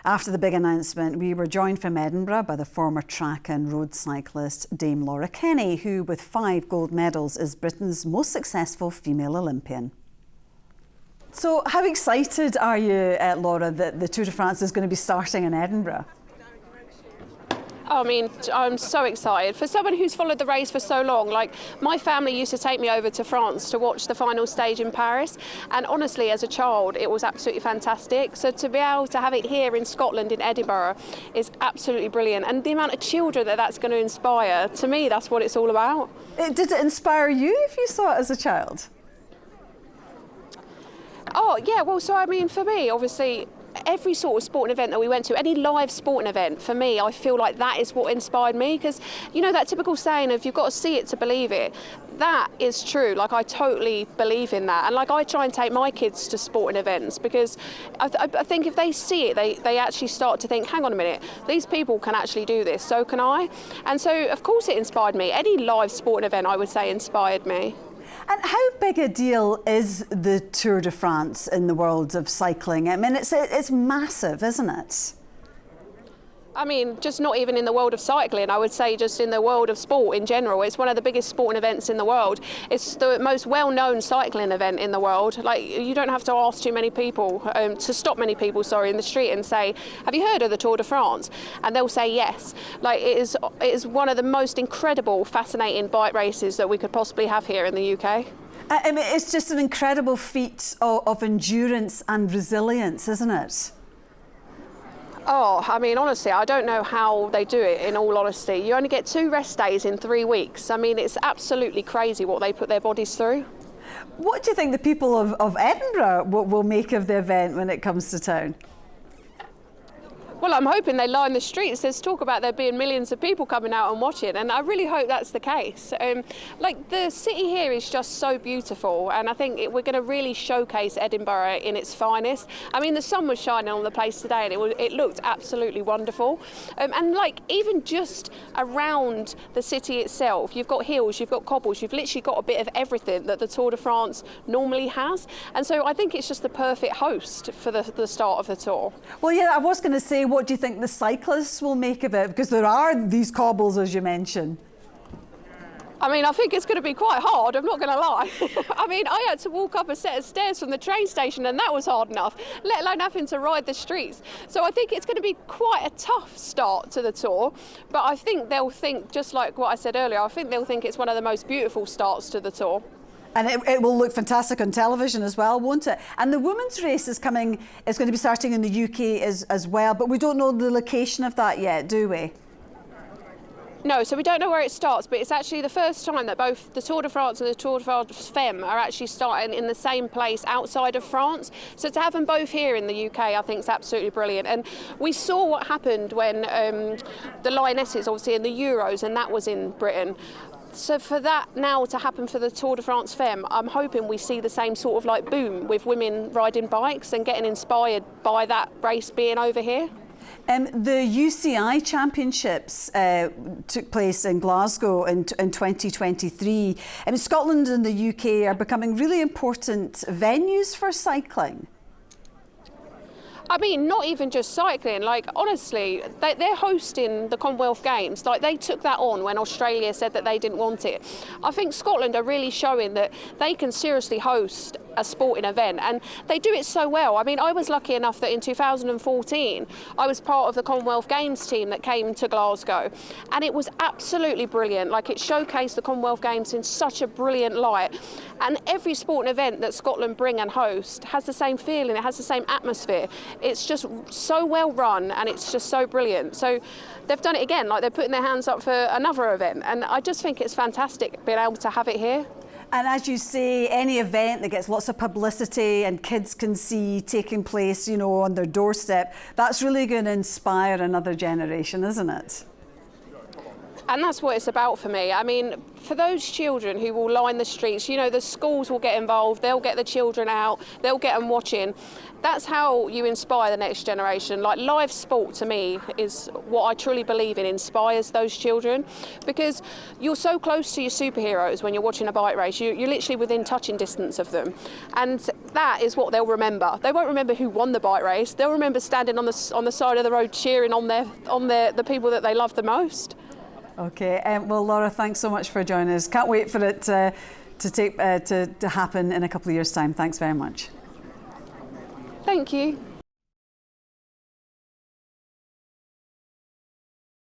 After the big announcement, we were joined from Edinburgh by the former track and road cyclist Dame Laura Kenny, who with 5 gold medals is Britain's most successful female Olympian. So how excited are you, Laura, that the Tour de France is going to be starting in Edinburgh? I mean, I'm so excited. For someone who's followed the race for so long, like my family used to take me over to France to watch the final stage in Paris. And honestly, as a child, it was absolutely fantastic. So to be able to have it here in Scotland, in Edinburgh, is absolutely brilliant. And the amount of children that that's going to inspire, to me, that's what it's all about. Did it inspire you if you saw it as a child? Oh, yeah, well, so I mean, for me, obviously, every sort of sporting event that we went to, any live sporting event, for me, I feel like that is what inspired me, because, you know, that typical saying of you've got to see it to believe it, that is true. Like, I totally believe in that. And, like, I try and take my kids to sporting events because I think if they see it, they actually start to think, hang on a minute, these people can actually do this, so can I? And so, of course, it inspired me. Any live sporting event, I would say, inspired me. And how big a deal is the Tour de France in the world of cycling? I mean, it's massive, isn't it? I mean, just not even in the world of cycling, I would say just in the world of sport in general. It's one of the biggest sporting events in the world. It's the most well-known cycling event in the world. Like, you don't have to ask too many people, to stop many people, in the street and say, have you heard of the Tour de France? And they'll say yes. Like, it is one of the most incredible, fascinating bike races that we could possibly have here in the UK. I mean, it's just an incredible feat of endurance and resilience, isn't it? Oh, I mean, honestly, I don't know how they do it, in all honesty. You only get 2 rest days in 3 weeks. I mean, it's absolutely crazy what they put their bodies through. What do you think the people of Edinburgh will make of the event when it comes to town? Well, I'm hoping they line the streets. There's talk about there being millions of people coming out and watching, and I really hope that's the case. Like, the city here is just so beautiful, and I think we're going to really showcase Edinburgh in its finest. I mean, the sun was shining on the place today, and it looked absolutely wonderful. And like, even just around the city itself, you've got hills, you've got cobbles, you've literally got a bit of everything that the Tour de France normally has. And so I think it's just the perfect host for the start of the tour. Well, yeah, I was going to say, what do you think the cyclists will make of it? Because there are these cobbles, as you mentioned. I mean, I think it's going to be quite hard, I'm not going to lie. I mean, I had to walk up a set of stairs from the train station, and that was hard enough, let alone having to ride the streets. So I think it's going to be quite a tough start to the tour, but I think they'll think, just like what I said earlier, I think they'll think it's one of the most beautiful starts to the tour. And it will look fantastic on television as well, won't it? And the women's race is going to be starting in the UK as well, but we don't know the location of that yet, do we? No, so we don't know where it starts, but it's actually the first time that both the Tour de France and the Tour de France Femme are actually starting in the same place outside of France. So to have them both here in the UK, I think is absolutely brilliant. And we saw what happened when the Lionesses, obviously in the Euros, and that was in Britain. So for that now to happen for the Tour de France Femme, I'm hoping we see the same sort of like boom with women riding bikes and getting inspired by that race being over here. The UCI Championships took place in Glasgow in 2023. Scotland and the UK are becoming really important venues for cycling. I mean, not even just cycling, like, honestly, they're hosting the Commonwealth Games. Like, they took that on when Australia said that they didn't want it. I think Scotland are really showing that they can seriously host a sporting event, and they do it so well. I mean, I was lucky enough that in 2014, I was part of the Commonwealth Games team that came to Glasgow, and it was absolutely brilliant. Like, it showcased the Commonwealth Games in such a brilliant light, and every sporting event that Scotland bring and host has the same feeling, it has the same atmosphere. It's just so well run, and it's just so brilliant. So they've done it again, like they're putting their hands up for another event, and I just think it's fantastic being able to have it here. And as you say, any event that gets lots of publicity and kids can see taking place, you know, on their doorstep, that's really going to inspire another generation, isn't it? And that's what it's about for me. I mean, for those children who will line the streets, you know, the schools will get involved, they'll get the children out, they'll get them watching. That's how you inspire the next generation. Like, live sport to me is what I truly believe in inspires those children, because you're so close to your superheroes when you're watching a bike race. You're literally within touching distance of them. And that is what they'll remember. They won't remember who won the bike race. They'll remember standing on the side of the road cheering on the people that they love the most. Okay, well, Laura, thanks so much for joining us. Can't wait for it to happen in a couple of years' time. Thanks very much. Thank you.